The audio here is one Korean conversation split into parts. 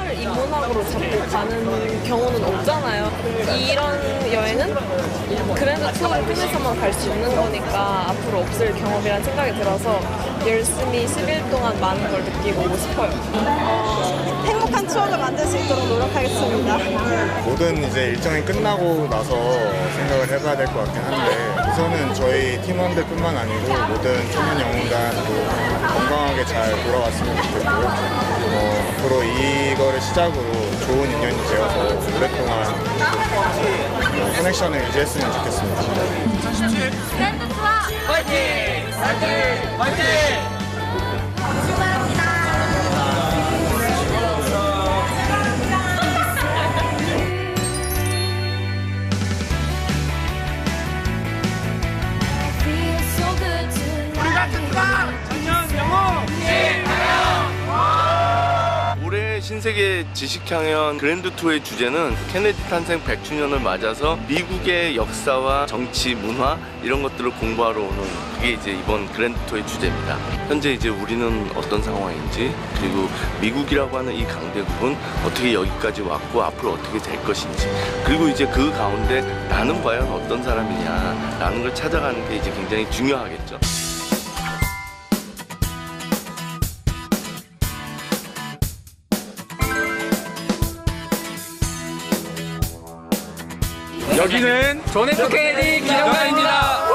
그걸 인문학으로 잡고 가는 경우는 없잖아요. 이런 여행은 그랜드 투어를 통해서만 갈 수 있는 거니까 앞으로 없을 경험이라는 생각이 들어서 열심히 10일 동안 많은 걸 느끼고 오고 싶어요. 행복한 추억을 만들 수 있도록 노력하겠습니다. 모든 이제 일정이 끝나고 나서 생각을 해봐야 될 것 같긴 한데 우선은 저희 팀원들뿐만 아니고 모든 청년 영웅단도 건강하게 잘 돌아왔으면 좋겠고요. 앞으로 이거를 시작으로 좋은 인연이 되어서 오랫동안 커넥션을 유지했으면 좋겠습니다. 그랜드 투어 화이팅! 화이팅! 화이팅! 출발합니다. 올해 신세계 지식향연 그랜드 투어의 주제는 케네디 탄생 100주년을 맞아서 미국의 역사와 정치, 문화 이런 것들을 공부하러 오는 그게 이제 이번 그랜드 투어의 주제입니다. 현재 이제 우리는 어떤 상황인지 그리고 미국이라고 하는 이 강대국은 어떻게 여기까지 왔고 앞으로 어떻게 될 것인지 그리고 이제 그 가운데 나는 과연 어떤 사람이냐라는 걸 찾아가는 게 이제 굉장히 중요하겠죠. 여기는 존 F 케네디 기념관입니다.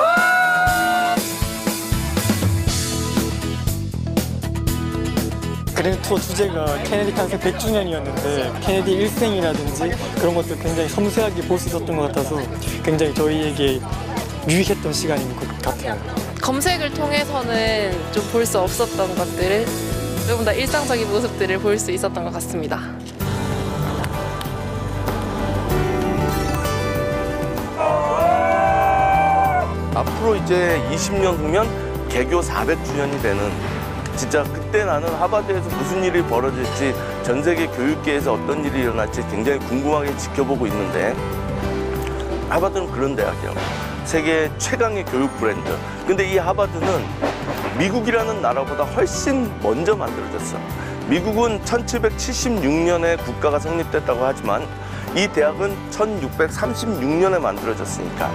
그랜드 투어 주제가 케네디 탄생 100주년이었는데 케네디 일생이라든지 그런 것들 굉장히 섬세하게 볼 수 있었던 것 같아서 굉장히 저희에게 유익했던 시간인 것 같아요. 검색을 통해서는 좀 볼 수 없었던 것들을 조금 더 일상적인 모습들을 볼 수 있었던 것 같습니다. 앞으로 이제 20년 후면 개교 400주년이 되는 진짜 그때 나는 하버드에서 무슨 일이 벌어질지 전 세계 교육계에서 어떤 일이 일어날지 굉장히 궁금하게 지켜보고 있는데 하버드는 그런 대학이에요. 세계 최강의 교육 브랜드. 근데 이 하버드는 미국이라는 나라보다 훨씬 먼저 만들어졌어. 미국은 1776년에 국가가 성립됐다고 하지만 이 대학은 1636년에 만들어졌으니까.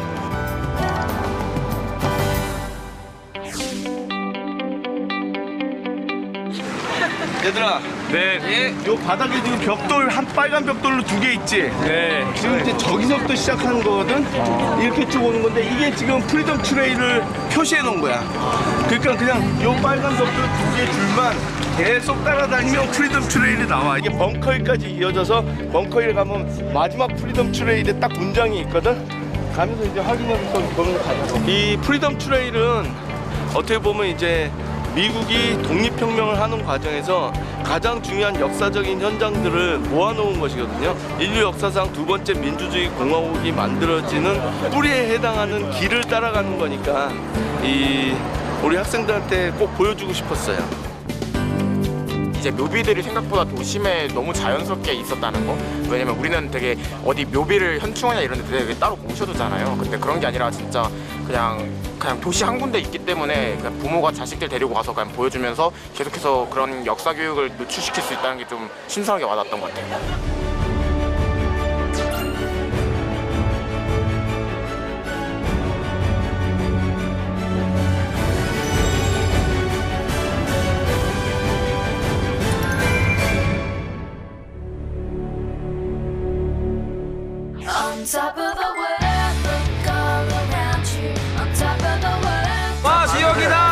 얘들아, 네. 요 바닥에 지금 벽돌 한 빨간 벽돌로 2개 있지? 네. 지금 이제 저기서부터 시작하는 거거든? 이렇게 쭉 오는 건데 이게 지금 프리덤 트레일을 표시해 놓은 거야. 그러니까 그냥 요 빨간 벽돌 2개 줄만 계속 따라다니면 프리덤 트레일이 나와. 이게 벙커힐까지 이어져서 벙커힐 가면 마지막 프리덤 트레일에 딱 문장이 있거든? 가면서 이제 확인하면서 보면 가자고. 이 프리덤 트레일은 어떻게 보면 이제 미국이 독립혁명을 하는 과정에서 가장 중요한 역사적인 현장들을 모아놓은 것이거든요. 인류 역사상 2번째 민주주의 공화국이 만들어지는 뿌리에 해당하는 길을 따라가는 거니까 우리 학생들한테 꼭 보여주고 싶었어요. 이제 묘비들이 생각보다 도심에 너무 자연스럽게 있었다는 거. 왜냐면 우리는 되게 어디 묘비를 현충원이나 이런 데 되게 따로 모셔두잖아요. 근데 그런 게 아니라 진짜 그냥 도시 한 군데 있기 때문에 그냥 부모가 자식들 데리고 가서 그냥 보여주면서 계속해서 그런 역사 교육을 노출시킬 수 있다는 게 좀 신선하게 와닿았던 것 같아요. 와, 지역이다.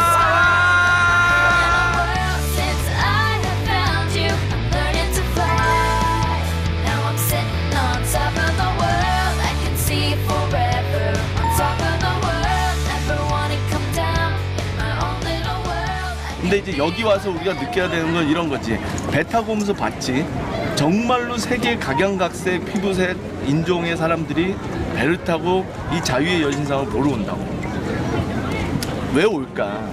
근데 이제 여기 와서 우리가 느껴야 되는 건 이런 거지. 배 타고 오면서 봤지. 정말로 세계 각양각색 피부색 인종의 사람들이 배를 타고 이 자유의 여신상을 보러 온다고. 왜 올까?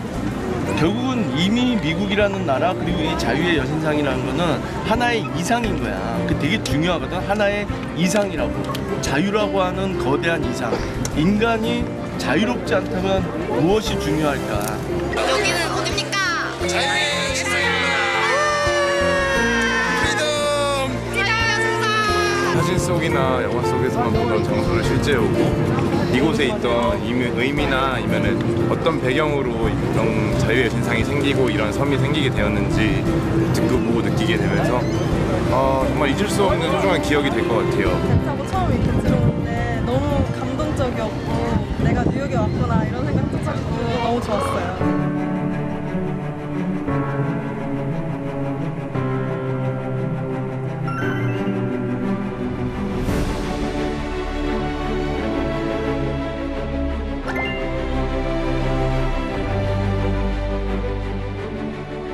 결국은 이미 미국이라는 나라 그리고 이 자유의 여신상이라는 거는 하나의 이상인 거야. 그 되게 중요하거든. 하나의 이상이라고. 자유라고 하는 거대한 이상. 인간이 자유롭지 않다면 무엇이 중요할까? 여기는 어딥니까? 자유의 시간입니다. 프리덤 사진 속이나 영화 속에서만 보던 장소를 실제 오고 이곳에 있던 의미나 아니면은 어떤 배경으로 이런 자유의 신상이 생기고 이런 섬이 생기게 되었는지 듣고 보고 느끼게 되면서 정말 잊을 수 없는 소중한 기억이 될 것 같아요. 배 타고 처음 이렇게 들어오는데 너무 감동적이었고 내가 뉴욕에 왔구나 이런 생각도 들고 너무 좋았어요.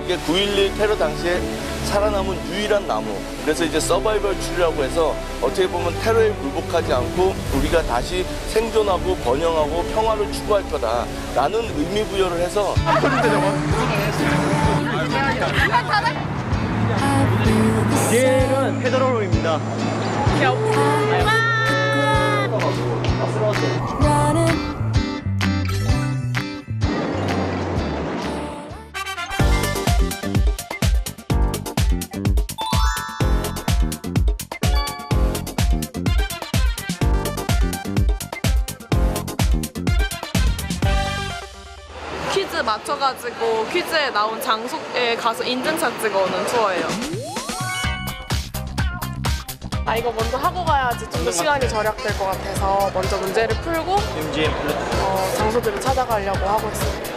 이게 9.11 테러 당시에 살아남은 유일한 나무. 그래서 이제 서바이벌 트리라고 해서 어떻게 보면 테러에 굴복하지 않고 우리가 다시 생존하고 번영하고 평화를 추구할 거다라는 의미 부여를 해서 얘는 페더러로입니다. 퀴즈 맞춰가지고 퀴즈에 나온 장소에 가서 인증샷 찍어오는 투어예요. 이거 먼저 하고 가야지 좀 더 시간이 절약될 것 같아서 먼저 문제를 풀고 장소들을 찾아가려고 하고 있습니다.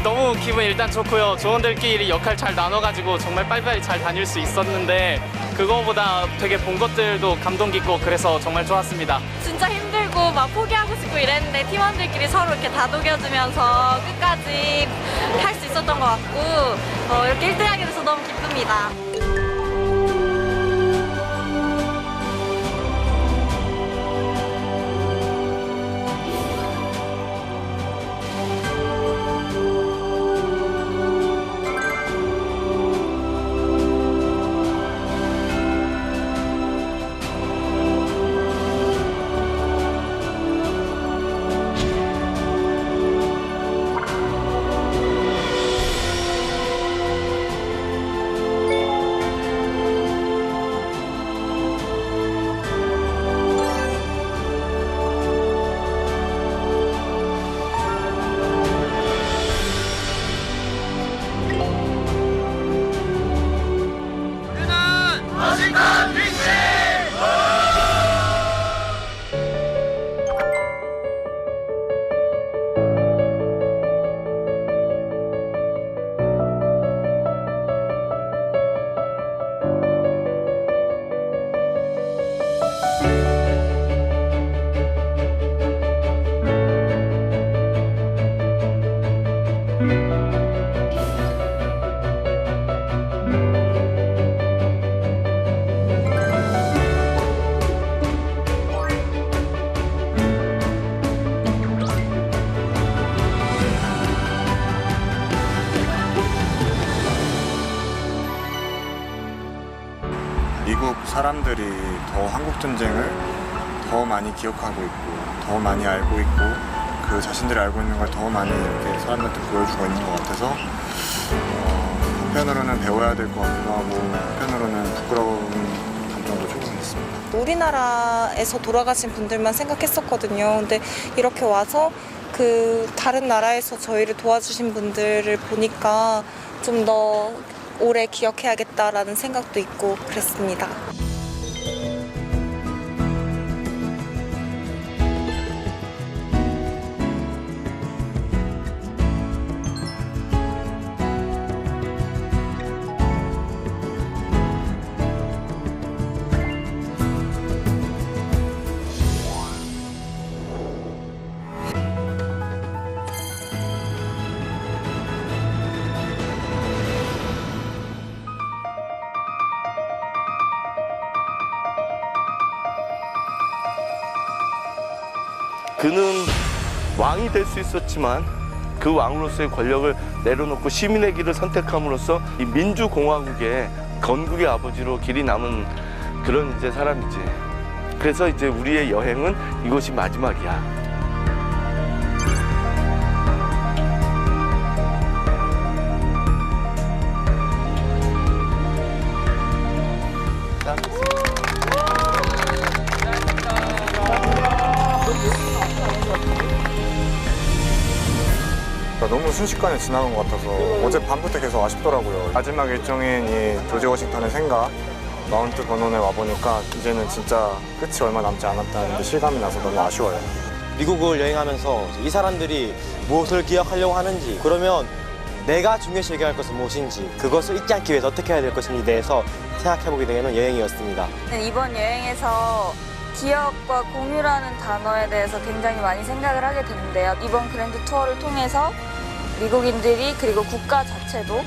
너무 기분 일단 좋고요. 조원들끼리 역할 잘 나눠가지고 정말 빨리빨리 잘 다닐 수 있었는데 그거보다 되게 본 것들도 감동 깊고 그래서 정말 좋았습니다. 진짜 힘들고 막 포기하고 싶고 이랬는데 팀원들끼리 서로 이렇게 다독여주면서 끝까지 할 수 있었던 것 같고 이렇게 1등하게 돼서 너무 기쁩니다. 미국 사람들이 더 한국 전쟁을 더 많이 기억하고 있고 더 많이 알고 있고 그 자신들이 알고 있는 걸 더 많이 이렇게 사람들한테 보여주고 있는 것 같아서 한편으로는 배워야 될 것 같기도 하고 한편으로는 부끄러운 감정도 조금 있습니다. 우리나라에서 돌아가신 분들만 생각했었거든요. 근데 이렇게 와서 그 다른 나라에서 저희를 도와주신 분들을 보니까 좀 더 오래 기억해야겠다라는 생각도 있고 그랬습니다. 그는 왕이 될 수 있었지만 그 왕으로서의 권력을 내려놓고 시민의 길을 선택함으로써 이 민주공화국의 건국의 아버지로 길이 남은 그런 이제 사람이지. 그래서 이제 우리의 여행은 이것이 마지막이야. 너무 순식간에 지나간 것 같아서 어제 밤부터 계속 아쉽더라고요. 마지막 일정인 이 조지 워싱턴의 생가 마운트 버논에 와보니까 이제는 진짜 끝이 얼마 남지 않았다는 게 실감이 나서 너무 아쉬워요. 미국을 여행하면서 이 사람들이 무엇을 기억하려고 하는지, 그러면 내가 중요시 여겨야 할 것은 무엇인지, 그것을 잊지 않기 위해서 어떻게 해야 될 것인지에 대해서 생각해보게 되는 여행이었습니다. 이번 여행에서 기억과 공유라는 단어에 대해서 굉장히 많이 생각을 하게 됐는데요. 이번 그랜드 투어를 통해서 미국인들이, 그리고 국가 자체도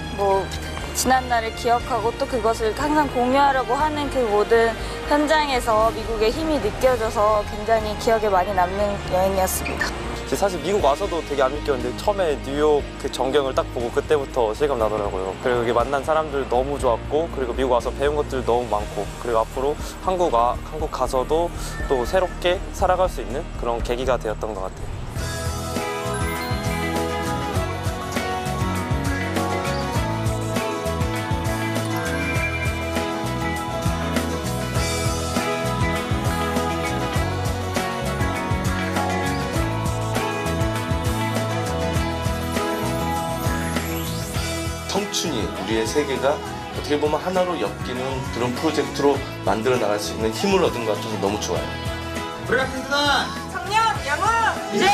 지난 날을 기억하고 또 그것을 항상 공유하려고 하는 그 모든 현장에서 미국의 힘이 느껴져서 굉장히 기억에 많이 남는 여행이었습니다. 사실 미국 와서도 되게 안 믿겼는데 처음에 뉴욕 그 전경을 딱 보고 그때부터 실감 나더라고요. 그리고 여기 만난 사람들 너무 좋았고, 그리고 미국 와서 배운 것들 너무 많고, 그리고 앞으로 한국 가서도 또 새롭게 살아갈 수 있는 그런 계기가 되었던 것 같아요. 청춘이 우리의 세계가 어떻게 보면 하나로 엮이는 그런 프로젝트로 만들어 나갈 수 있는 힘을 얻은 것 같아서 너무 좋아요. 우리가 든든한 청년 영웅! 이제